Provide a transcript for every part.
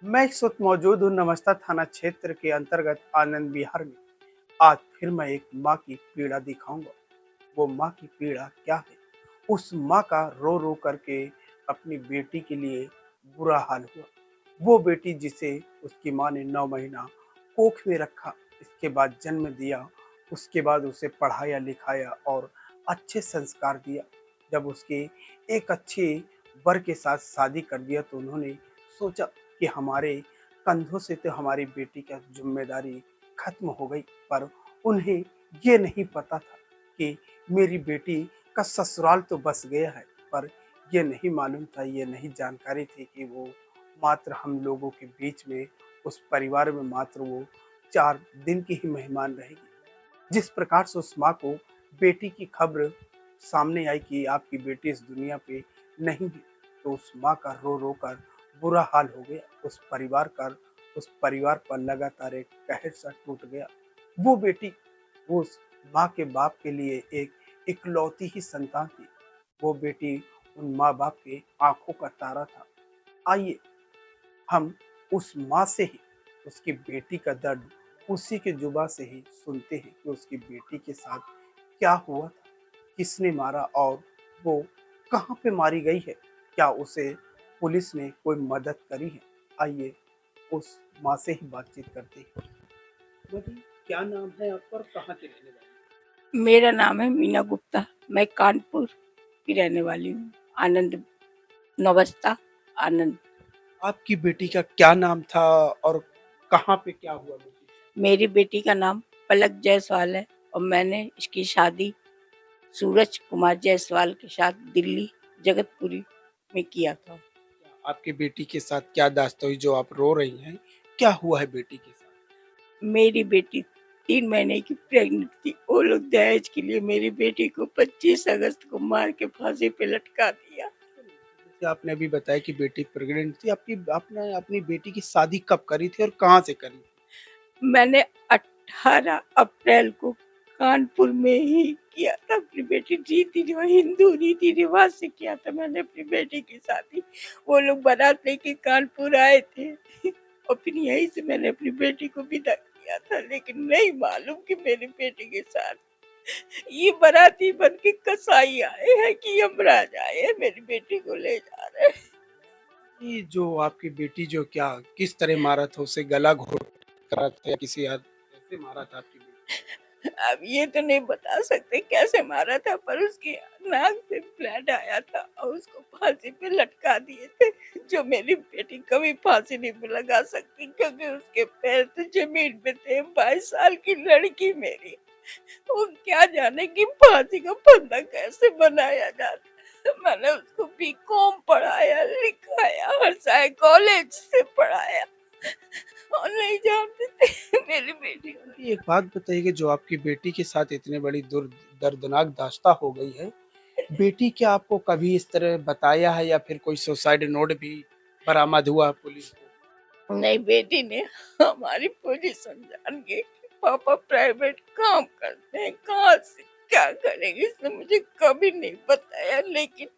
मैं इस वक्त मौजूद हूँ नमस्ता थाना क्षेत्र के अंतर्गत आनंद विहार में। आज फिर मैं एक माँ की पीड़ा दिखाऊंगा। वो माँ की पीड़ा क्या है? उस माँ का रो रो करके अपनी बेटी के लिए बुरा हाल हुआ। वो बेटी जिसे उसकी माँ ने 9 महीना कोख में रखा, इसके बाद जन्म दिया, उसके बाद उसे पढ़ाया लिखाया और अच्छे संस्कार दिया। जब उसके एक अच्छे वर के साथ शादी कर दिया तो उन्होंने सोचा कि हमारे कंधों से तो हमारी बेटी का जिम्मेदारी खत्म हो गई। पर उन्हें ये नहीं पता था कि मेरी बेटी का ससुराल तो बस गया है। पर ये नहीं मालूम था, ये नहीं जानकारी थी कि वो मात्र हम लोगों के बीच में, उस परिवार में मात्र वो 4 दिन की ही मेहमान रहेगी। जिस प्रकार से उस माँ को बेटी की खबर सामने आई कि आपकी बेटी इस दुनिया पे नहीं है, तो उस माँ का रो रो कर बुरा हाल हो गया। उस परिवार पर लगातार एक कहर सा टूट गया। वो बेटी उस माँ के बाप के लिए एक इकलौती ही संतान थी। वो बेटी उन माँ बाप के आंखों का तारा था। आइए हम उस माँ से ही उसकी बेटी का दर्द उसी के जुबा से ही सुनते हैं कि उसकी बेटी के साथ क्या हुआ था, किसने मारा और वो कहाँ पे मारी गई है, क्या उसे पुलिस ने कोई मदद करी है। आइए उस माँ से ही बातचीत करते हैं। बोलिए, क्या नाम है आपका और कहाँ के रहने वाले मेरा नाम है मीना गुप्ता। मैं कानपुर की रहने वाली हूँ। आनंद नवस्ता आनंद। हैं? आपकी बेटी का क्या नाम था और कहाँ पे क्या हुआ बेटी? मेरी बेटी का नाम पलक जायसवाल है और मैंने इसकी शादी सूरज कुमार जायसवाल के साथ दिल्ली जगतपुरी में किया था। आपकी बेटी के साथ क्या दास्तां हुई जो आप रो रही हैं? क्या हुआ है बेटी के साथ? मेरी बेटी 3 महीने की प्रेग्नेंट थी। वो लोग दहेज के लिए मेरी बेटी को 25 अगस्त को मार के फांसी पे लटका दिया। जैसे आपने अभी बताया कि बेटी प्रेग्नेंट थी, आपने अपनी बेटी की शादी कब करी थी और कहाँ से करी? मैंने 18 अप्रैल को कानपुर में ही किया था। अपनी बेटी रीति रिवाज हिंदू रीति रिवाज से किया था मैंने अपनी बेटी की शादी। वो लोग बारात लेके कानपुर आए थे और फिर यहीं से मैंने अपनी बेटी को विदा किया था। लेकिन नहीं मालूम कि मेरी बेटी के साथ ये बाराती बन के कसाई आए हैं कि यमराज आए हैं, मेरी बेटी को ले जा रहे हैं। ये जो आपकी बेटी जो क्या किस तरह मारा था, उसे गला घोट करा था या किसी हाथ कैसे मारा था आपकी बेटी? अब ये तो नहीं बता सकते कैसे मारा था, पर उसकी नाक से ब्लड आया था और उसको फांसी पे लटका दिए थे। जो मेरी बेटी कभी फांसी नहीं लगा सकती क्योंकि उसके पैर तो जमीन पे थे। 22 साल की लड़की मेरी, वो क्या जाने कि फांसी का फंदा कैसे बनाया जाता। मैंने उसको बीकॉम पढ़ाया, लिखाया, हर कॉलेज से पढ़ाया और नहीं जानते थे मेरी बेटी को। ये एक बात बताइए कि जो आपकी बेटी के साथ इतनी बड़ी दर्दनाक दास्तां हो गई है, बेटी क्या आपको कभी इस तरह बताया है या फिर कोई सुसाइड नोट भी बरामद हुआ पुलिस को? नहीं, बेटी ने हमारी पोजीशन जान के कि पापा प्राइवेट काम करते हैं, कहाँ से क्या करेंगे इसने मुझे कभी नहीं बताया। लेकिन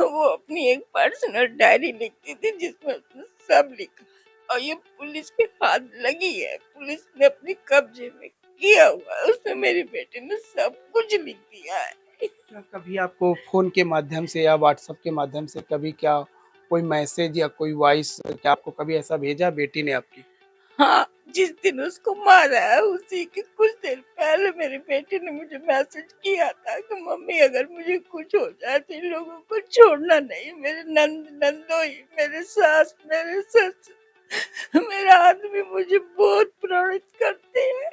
वो अपनी एक पर्सनल डायरी लिखती थी जिसमें उसने सब लिखा और ये पुलिस के हाथ लगी है। पुलिस ने अपने कब्जे में किया हुआ है, उसमें मेरी बेटी ने सब कुछ लिख दिया है। क्या कभी आपको फ़ोन के माध्यम से या व्हाट्सएप के माध्यम से कभी क्या कोई मैसेज या कोई वॉइस क्या आपको कभी ऐसा भेजा बेटी ने आपकी? हाँ, जिस दिन उसको मारा है उसी के कुछ देर पहले मेरी बेटी ने मुझे मैसेज किया था कि मम्मी अगर मुझे कुछ हो जाए तो इन लोगों को छोड़ना नहीं। मेरे नंदोई, मेरे सास, मेरे ससुर, मेरा आदमी मुझे बहुत प्रेरित करते हैं।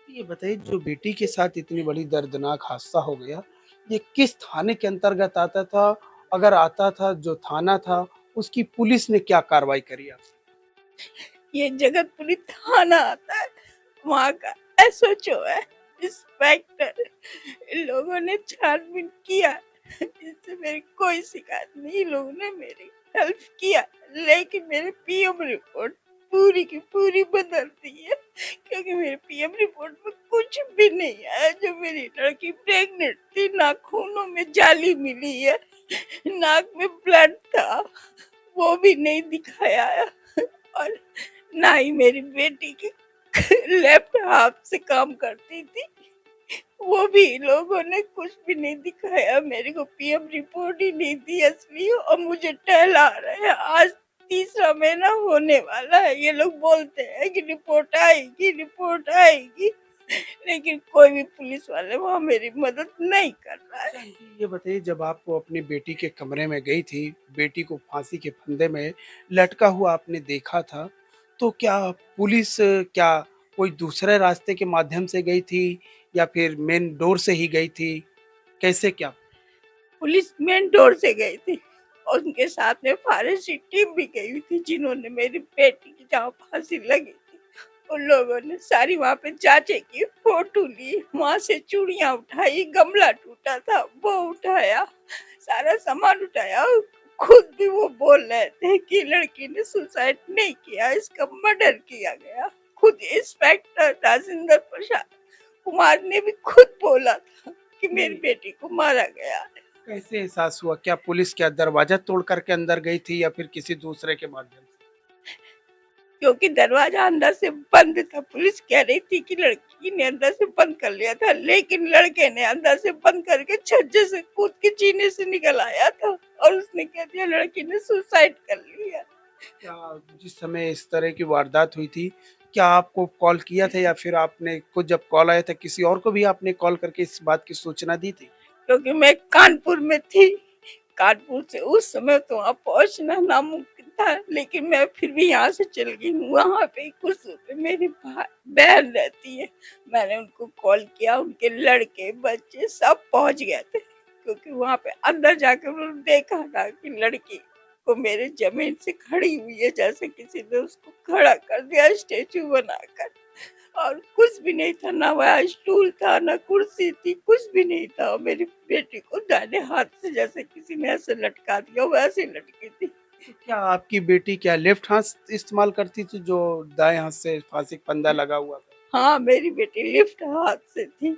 ये बताइए जो बेटी के साथ इतनी बड़ी दर्दनाक हादसा हो गया, ये किस थाने के अंतर्गत आता था? अगर आता था जो थाना था, उसकी पुलिस ने क्या कार्रवाई करी आप? ये जगतपुरी थाना आता है, वहाँ का एसएचओ है, इंस्पेक्टर। इन लोगों ने छानबीन किया, इससे मेरी कोई शिकायत नहीं। इन लोगों ने मेरी हेल्प किया, लेकिन मेरे पीएम रिपोर्ट पूरी की पूरी बदल दी है क्योंकि मेरे पीएम रिपोर्ट में कुछ भी नहीं आया। जो मेरी लड़की प्रेग्नेंट थी, नाखूनों में जाली मिली है, नाक में ब्लड था, वो भी नहीं दिखाया है। और ना ही मेरी बेटी की लेफ्ट हाथ से काम करती थी, वो भी लोगों ने कुछ भी नहीं दिखाया, मेरे को पीएम रिपोर्ट ही नहीं दी असली, और मुझे टहला रहे हैं। आज तीसरा महीना होने वाला है, ये लोग बोलते हैं कि रिपोर्ट आएगी, रिपोर्ट आएगी, लेकिन कोई भी पुलिस वाले वहाँ मेरी मदद नहीं कर रहा अच्छा है। आंटी, ये बताइए, जब आप वो अपनी बेटी के कमरे में गई थी, बेटी को फांसी के फंदे में लटका हुआ आपने देखा था, तो क्या पुलिस क्या कोई दूसरे रास्ते के माध्यम से गई थी या फिर मेन डोर से ही गई थी? कैसे क्या? पुलिस मेन डोर से गई थी और उनके साथ में फॉरेंसिक टीम भी गई हुई थी, जिन्होंने मेरी बेटी की जहाँ फांसी लगी थी उन लोगों ने सारी वहाँ पे जांचें की, फोटो ली, वहाँ से चूड़ियां उठाई, गमला टूटा था वो उठाया, सारा सामान उठाया। खुद भी वो बोल रहे थे कि लड़की ने सुसाइड नहीं किया, इसका मर्डर किया गया। खुद इंस्पेक्टर राजेंद्र प्रसाद कुमार ने भी खुद बोला था कि मेरी ये बेटी को मारा गया। कैसे एहसास हुआ? क्या पुलिस क्या दरवाजा तोड़ करके अंदर गई थी या फिर किसी दूसरे के माध्यम से? क्योंकि दरवाजा अंदर से बंद था, पुलिस कह रही थी कि लड़की ने अंदर से बंद कर लिया था, लेकिन लड़के ने अंदर से बंद करके छज्जे से कूद के जीने से निकल आया था और उसने कह दिया लड़की ने सुसाइड कर लिया। क्या जिस समय इस तरह की वारदात हुई थी, क्या आपको कॉल किया था या फिर आपने खुद जब कॉल आया था किसी और को भी आपने कॉल करके इस बात की सूचना दी थी? क्योंकि मैं कानपुर में थी, कानपुर से उस समय तो वहाँ पहुँचना नामुमकिन था, लेकिन मैं फिर भी यहाँ से चल गई हूँ। वहाँ पे कुछ पे मेरी बहन रहती है, मैंने उनको कॉल किया, उनके लड़के बच्चे सब पहुँच गए थे, क्योंकि वहाँ पे अंदर जाकर उन्होंने देखा था कि लड़की को मेरे जमीन से खड़ी हुई है, जैसे किसी ने उसको खड़ा कर दिया स्टेचू बनाकर, और कुछ भी नहीं था, ना वहाँ स्टूल था ना कुर्सी थी, कुछ भी नहीं था। मेरी बेटी को दाहिने हाथ से जैसे किसी ने ऐसे लटका दिया वैसे लटकी थी। तो क्या आपकी बेटी क्या लेफ्ट हाथ इस्तेमाल करती थी जो दाएँ हाथ से फांसी का फंदा लगा हुआ था? हाँ, मेरी बेटी लेफ्ट हाथ से थी,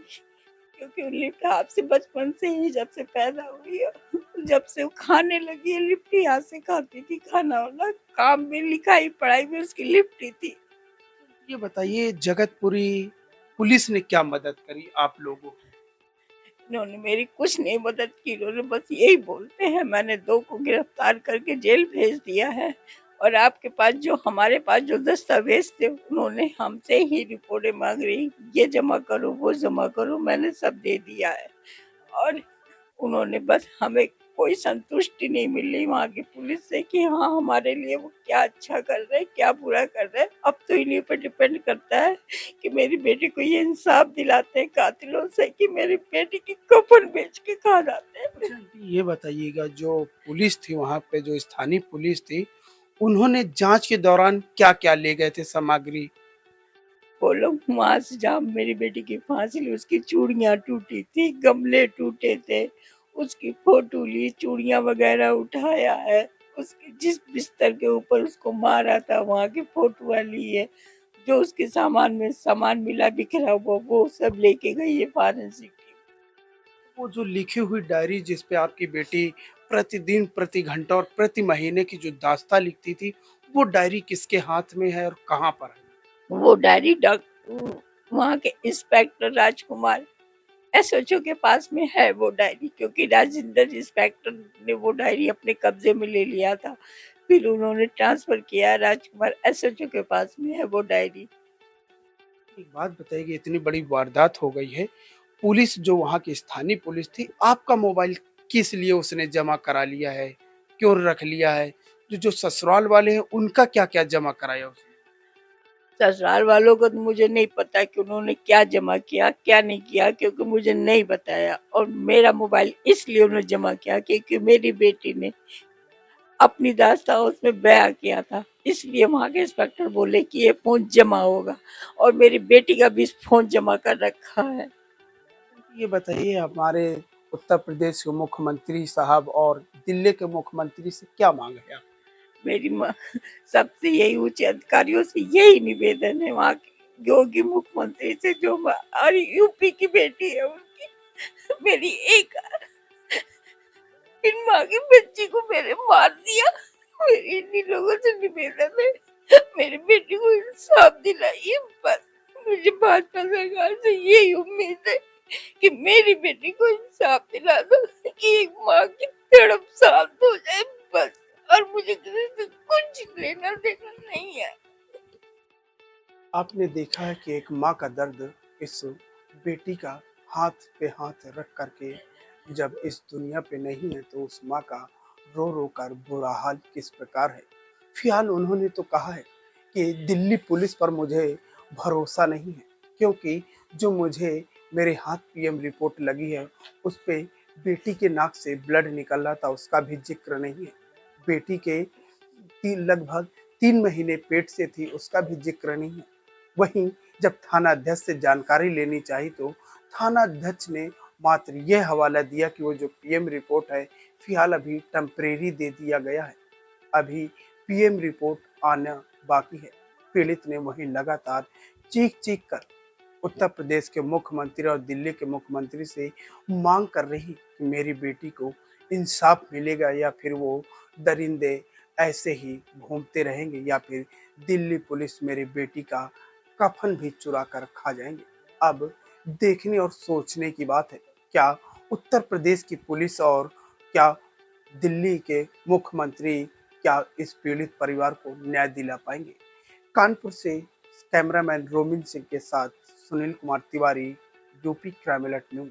क्योंकि वो लेफ्ट हाथ से बचपन से ही, जब से पैदा हुई है, जब से वो खाने लगी है लिफ्ट ही हाथ से खाती थी खाना वाना, काम में लिखाई पढ़ाई में उसकी लिफ्ट ही थी। ये बताइए, जगतपुरी पुलिस ने क्या मदद करी आप लोगों की? इन्होंने मेरी कुछ नहीं मदद की, इन्होंने बस यही बोलते हैं, मैंने 2 को गिरफ्तार करके जेल भेज दिया है और आपके पास जो हमारे पास जो दस्तावेज थे उन्होंने हमसे ही रिपोर्टें मांग रही, ये जमा करो वो जमा करो, मैंने सब दे दिया है। और उन्होंने बस हमें कोई संतुष्टि नहीं मिल रही वहाँ की पुलिस से कि हाँ हमारे लिए वो क्या अच्छा कर रहे हैं क्या बुरा कर रहे हैं। अब तो इन्हीं पर डिपेंड करता है कि मेरी बेटी को ये इंसाफ दिलाते हैं कातिलों से कि मेरी बेटी की कफन बेच के खा जाते हैं। अच्छा आंटी, ये बताइएगा, जो पुलिस थी वहाँ पे, जो स्थानीय पुलिस थी, उन्होंने जाँच के दौरान क्या-क्या ले गए थे सामग्री? वो लोग वहां से जहाँ मेरी बेटी की फांसी ली उसकी चूड़ियां टूटी थी, गमले टूटे थे, उसकी फोटो ली, चूड़ियां वगैरह उठाया है, उसके जिस बिस्तर के ऊपर उसको मारा था वहाँ की फोटो ली है, जो उसके सामान में सामान मिला बिखरा हुआ वो सब लेके गई है फॉरेंसिक टीम। वो जो लिखी हुई डायरी जिस पे आपकी बेटी प्रतिदिन, प्रति घंटा और प्रति महीने की जो दास्तान लिखती थी, वो डायरी किसके हाथ में है और कहाँ पर है? वो डायरी वहाँ के इंस्पेक्टर राजकुमार एसएचओ के पास में है वो डायरी, क्योंकि राजेंद्र इंस्पेक्टर ने वो डायरी अपने कब्जे में ले लिया था, फिर उन्होंने ट्रांसफर किया, राजकुमार एसएचओ के पास में है वो डायरी। एक बात बताइए कि इतनी बड़ी वारदात हो गई है, पुलिस जो वहाँ की स्थानीय पुलिस थी, आपका मोबाइल किस लिए उसने जमा करा लिया है? क्यों रख लिया है? जो ससुराल वाले हैं, उनका क्या-क्या जमा कराया उसने? ससुराल वालों को तो मुझे नहीं पता कि उन्होंने क्या जमा किया क्या नहीं किया, क्योंकि मुझे नहीं बताया, और मेरा मोबाइल इसलिए उन्होंने जमा किया क्योंकि मेरी बेटी ने अपनी दास्तां उसमें बयां किया था, इसलिए वहाँ के इंस्पेक्टर बोले कि ये फोन जमा होगा, और मेरी बेटी का भी फोन जमा कर रखा है। ये बताइए, हमारे उत्तर प्रदेश के मुख्यमंत्री साहब और दिल्ली के मुख्यमंत्री से क्या माँग है आप? मेरी माँ सबसे यही उच्च अधिकारियों से यही निवेदन है, वहाँ के योगी मुख्यमंत्री से, जो और यूपी की बेटी है उनकी, मेरी एक इन माँ की बच्ची को मैंने मार दिया, मेरी इन्हीं लोगों से निवेदन है, इंसाफ दिलाइए बस। मुझे भाजपा सरकार से यही उम्मीद है कि मेरी बेटी को इंसाफ दिला दो, कि एक माँ की तड़प शांत हो जाए बस। और मुझे किसी से कुछ लेना देना नहीं है। आपने देखा है कि एक माँ का दर्द इस बेटी का हाथ पे हाथ रख करके जब इस दुनिया पे नहीं है तो उस माँ का रो रो कर बुरा हाल किस प्रकार है। फिलहाल उन्होंने तो कहा है कि दिल्ली पुलिस पर मुझे भरोसा नहीं है, क्योंकि जो मुझे मेरे हाथ पीएम रिपोर्ट लगी है उस पे बेटी के नाक से ब्लड निकल रहा था, उसका भी जिक्र नहीं है। बेटी के लगभग 3 महीने पेट से थी, उसका भी जिक्र नहीं है। वहीं जब थानाध्यक्ष से जानकारी लेनी चाहिए तो थानाध्यक्ष ने मात्र यह हवाला दिया कि वो जो पीएम रिपोर्ट है फिलहाल अभी टेम्परेरी दे दिया गया है, अभी पीएम रिपोर्ट आना बाकी है। पीड़ित ने वहीं लगातार चीख चीख कर उत्तर प्रदेश के मुख्यमंत्री और दिल्ली के मुख्यमंत्री से मांग कर रही कि मेरी बेटी को इंसाफ मिलेगा या फिर वो दरिंदे ऐसे ही घूमते रहेंगे या फिर दिल्ली पुलिस मेरी बेटी का कफन भी चुरा कर खा जाएंगे। अब देखने और सोचने की बात है, क्या उत्तर प्रदेश की पुलिस और क्या दिल्ली के मुख्यमंत्री क्या इस पीड़ित परिवार को न्याय दिला पाएंगे। कानपुर से कैमरामैन रोमिन सिंह के साथ Sunil Kumar Tiwari, UP crime alert news.